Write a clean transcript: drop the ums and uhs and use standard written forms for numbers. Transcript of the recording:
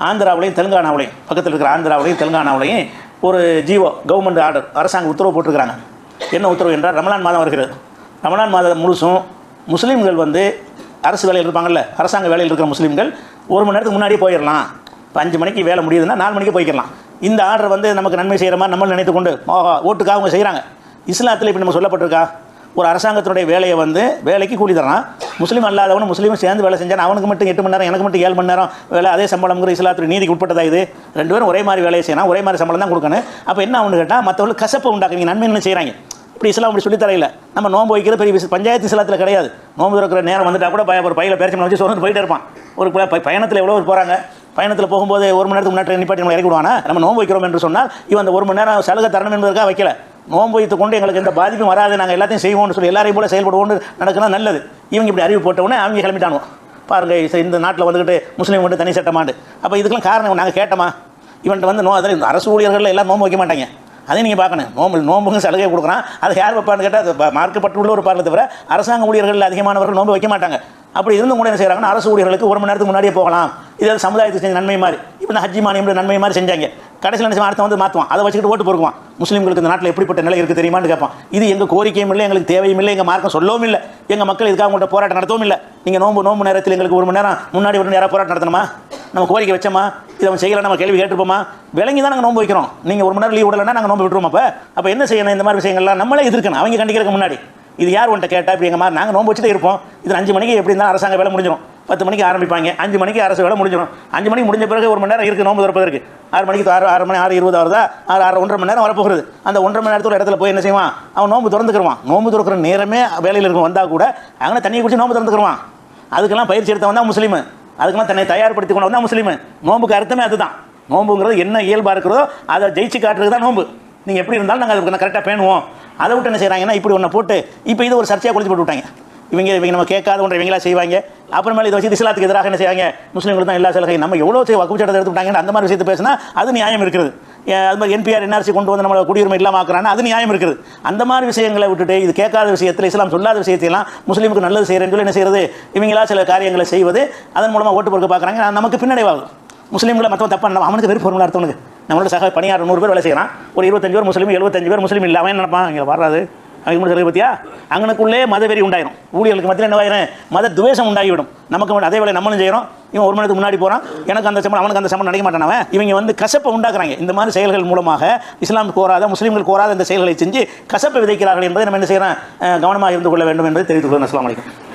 ஆந்திராவிலையும் தெலுங்கானாவிலையும் பக்கத்தில் இருக்கிற ஆந்திராவிலையும் தெலுங்கானாவிலையும் ஒரு ஜிஓ கவர்மெண்ட் ஆர்டர் அரசாங்க உத்தரவு போட்டிருக்கிறாங்க. என்ன உத்தரவு என்றால் ரமலான் மாதம் வருகிறது. ரமலான் மாதம் முழுசும் முஸ்லீம்கள் வந்து அரசு வேலையில் இருப்பாங்கள்ல, அரசாங்க வேலையில் இருக்கிற முஸ்லீம்கள் 1 மணி நேரத்துக்கு முன்னாடியே போயிடலாம். இப்போ 5 மணிக்கு வேலை முடியுதுன்னா 4 மணிக்கு போய்க்கலாம். இந்த ஆர்டர் வந்து நமக்கு நன்மை செய்கிற மாதிரி நம்ம நினைத்து கொண்டு ஓட்டுக்காக அவங்க செய்கிறாங்க. இஸ்லாத்தில் இப்படி நம்ம சொல்லப்பட்டிருக்கா? ஒரு அரசாங்கத்தினுடைய வேலையை வந்து வேலைக்கு கூலி தரான். முஸ்லீம் அல்லாதவனும் முஸ்லீமும் சேர்ந்து வேலை செஞ்சால் அவனுக்கு மட்டும் 8 மணி நேரம், எனக்கு மட்டும் 7 மணி நேரம் வேலை, அதே சம்பளம்ங்கிற இஸ்லாத்துடைய நீதிக்கு உட்பட்டதா இது? 2 பேரும் ஒரே மாதிரி வேலையை செய்யணும், ஒரே மாதிரி சம்பளம் தான் கொடுக்கணும். அப்போ என்ன ஒன்று கேட்டால் மற்றவர்கள் கசப்பை உண்டாக்குவீங்க, நன்மைன்னு செய்கிறாங்க. இப்படி இஸ்லாம் அப்படி சொல்லித்தரையில் நம்ம நோன்பு வைக்கிறது பெரிய பஞ்சாயத்து இஸ்லாத்தில் கிடையாது. நோன்பு இருக்கிற நேரம் வந்துட்டால் கூட ஒரு பையில் பேரிச்சம் வச்சு சொல்லிட்டு போயிட்டே இருப்பான். ஒரு பயணத்தில் எவ்வளோ போகிறாங்க, பயணத்தில் போகும்போது 1 மணி நேரத்துக்கு முன்னாடி நிப்பாட்டி நம்ம இறக்கி விடுவானா? நம்ம நோன்பு வைக்கிறோம் என்று சொன்னால் இவன் அந்த 1 மணி நேரம் சலுகை தரணும் என்பதற்காக வைக்கல. நோன்பு வைத்து கொண்டு எங்களுக்கு எந்த பாதிப்பும் வராது, நாங்கள் எல்லாத்தையும் செய்வோம்னு சொல்லி எல்லாரையும் போல செயல்படுவோம்னு நடக்குன்னா நல்லது. இவங்க இப்படி அறிவு போட்டவுடனே அவங்க கிளம்பிட்டானுவோம். பாருங்கள், இந்த நாட்டில் வந்துக்கிட்டு முஸ்லீம் மட்டும் தனி சட்டமாண்டு. அப்போ இதுக்கெல்லாம் காரணம் நாங்கள் கேட்டோமா? இவன்ட்டு வந்து அதில் அரசு ஊழியர்கள் எல்லாம் நோன்பு வைக்க மாட்டாங்க. அதையும் நீங்கள் பார்க்கணும். நோம்புங்க சலுகை கொடுக்குறான். அது யார் வைப்பான்னு கேட்டால் மார்க்கப்பட்டுள்ள ஒரு பார்வை தவிர அரசாங்க ஊழியர்கள் அதிகமானவர்கள் நோன்பு வைக்க மாட்டாங்க. அப்படி இருந்து கூட என்ன செய்கிறாங்கன்னா அரசு ஊழியர்களுக்கு 1 மணி நேரத்துக்கு முன்னாடியே போகலாம். இதில் சமுதாயத்துக்கு செஞ்ச நன்மை மாதிரி இப்போ இந்த ஹஜ்ஜி மானியம் நன்மை மாதிரி செஞ்சாங்க. கடைசியில் என்ன அடுத்த வந்து மாற்றுவான், அதை வச்சுக்கிட்டு ஓட்டு போடுவான். முஸ்லீம்களுக்கு இந்த நாட்டில் எப்படிப்பட்ட நிலை இருக்குது தெரியுமான்னு கேட்பான். இது எங்கள் கோரிக்கையும் இல்லை, எங்களுக்கு தேவையும் இல்லை, எங்கள் மார்க்கம் சொல்லவும் இல்லை, எங்கள் மக்கள் இதுக்காக உங்கள்கிட்ட போராட்டம் நடத்தவும் இல்லை. நீங்கள் நோம்பு நேரத்தில் எங்களுக்கு 1 மணி நேரம் முன்னாடி ஒரு நேரம் போராட்டம் நடத்தணுமா? நம்ம கோரிக்கை வச்சோமா? இதை அவன் செய்யலை, நம்ம கேள்வி கேட்டுருப்போமா? விளங்கி தான் நாங்கள் நோம்பு வைக்கிறோம். நீங்கள் 1 மணி நேரம் லீவ் விடலைன்னா நாங்கள் நோம்பு விட்டுருவோம். அப்போ என்ன செய்யணும்? இந்த மாதிரி விஷயங்கள்லாம் நம்மளே எதிர்க்கணும். அவங்க கண்டிக்கிறதுக்கு முன்னாடி இது யார் ஒன்றை கேட்டால் இப்படி எங்கள் மாதிரி நாங்கள் நோம்பு வச்சுட்டு இருப்போம். இது 5 மணிக்கு எப்படி இருந்தால் அரசாங்க வேலை முடிஞ்சிடும். 10 மணிக்கு ஆரம்பிப்பாங்க, 5 மணிக்கு அரசு வேலை முடிஞ்சிடும். 5 மணிக்கு முடிஞ்ச பிறகு 1 மணி நேரம் இருக்குது நோம்பு திறப்பதற்கு. 6 மணிக்கு 6 மணி 6:20 வருதா, 1.5 மணி நேரம் வரப்போகிறது. அந்த 1.5 மணி நேரத்தில் இடத்துல போய் என்ன செய்வான்? அவன் நோம்பு திறந்துக்கிடுவான். நோம்பு திறக்கிற நேரமே வேலையில் இருக்கும். வந்தால் கூட அங்கே தண்ணியை குடிச்சு நோம்பு திறந்துக்கிடுவான். அதுக்கெல்லாம் பயிற்சி எடுத்தவன் தான் முஸ்லீமு. அதுக்கெல்லாம் தன்னை தயார்படுத்தி கொண்டு வந்தால் முஸ்லீமு. நோம்புக்கு அர்த்தமே அதுதான். நோம்புங்கிறது என்ன இயல்பாக இருக்கிறதோ அதை ஜெயிச்சு காட்டுறது தான் நோம்பு. நீங்கள் எப்படி இருந்தாலும் நாங்கள் அதுக்கு கரெக்டாக பேணுவோம். அதை விட்டு என்ன செய்கிறாங்கன்னா இப்படி ஒன்று போட்டு இப்போ இது ஒரு சர்ச்சையாக குளிச்சு போட்டு விட்டாங்க. இவங்க நம்ம கேட்காத ஒன்றை இவங்களா செய்வாங்க. அப்புறமேல இதை வச்சு இஸ்லாத்துக்கு எதிராக என்ன செய்வாங்க? முஸ்லீம்களுக்கு தான் எல்லா சலுகையும் நம்ம எவ்வளோ வகுப்பு சட்டத்தை எடுத்து விட்டாங்க. அந்த மாதிரி விஷயத்தை பேசினா அது நியாயம் இருக்கிறது. அது மாதிரி NPR NRC கொண்டு வந்து நம்மளை குடியுரிமை இல்லாமல் ஆக்குறாங்கன்னா அது நியாயம் இருக்குது. அந்த மாதிரி விஷயங்களை விட்டுட்டு இது கேட்காத விஷயத்தில் இஸ்லாம் சொல்லாத விஷயத்தையெல்லாம் முஸ்லீமுக்கு நல்லது செய்கிறேன்னு சொல்லி என்ன செய்கிறது? இவங்களா சில காரியங்களை செய்வது, அதன் மூலமாக ஓட்டு பொறுக்க பார்க்குறாங்க. நமக்கு பின்னடைவாகும். முஸ்லீம்களை மற்றவன் தப்பாக நம்ம அவனுக்கு வெறும் பொருள் அர்த்தவனுக்கு நம்மளோட சக பணியாளர் 100 பேர் வேலை செய்கிறான். ஒரு 25 பேர் முஸ்லீம், 75 பேர் முஸ்லீம் இல்லாமல் என்ன நினைப்பான்? இங்கே வராது அவங்க மட்டும் சொல்ல பற்றியா? அங்கனுக்குள்ளே மதவெறி உண்டாயிரும். ஊழியர்களுக்கு மத்தியில் என்னவாயிரும்? மத துவேஷம் உண்டாகிவிடும். நமக்கு அதே வேலை நம்மளும் செய்கிறோம். இவன் 1 மணி நேரத்துக்கு முன்னாடி போகிறான், எனக்கு அந்த சம்பளம் அவனுக்கு அந்த சம்பளம் நினைக்க மாட்டானவன். இவங்க வந்து கசப்பை உண்டாக்குறாங்க. இந்த மாதிரி செயல்கள் மூலமாக இஸ்லாம் கோராத முஸ்லீம்கள் கோராத இந்த செயல்களை செஞ்சு கசப்பை விதைக்கிறார்கள் என்பதை நம்ம என்ன செய்கிறோம்? கவனமாக இருந்து கொள்ள வேண்டும் என்பதை தெரிவித்துக் கொள்கிறேன். அஸ்ஸலாமு அலைக்கும்.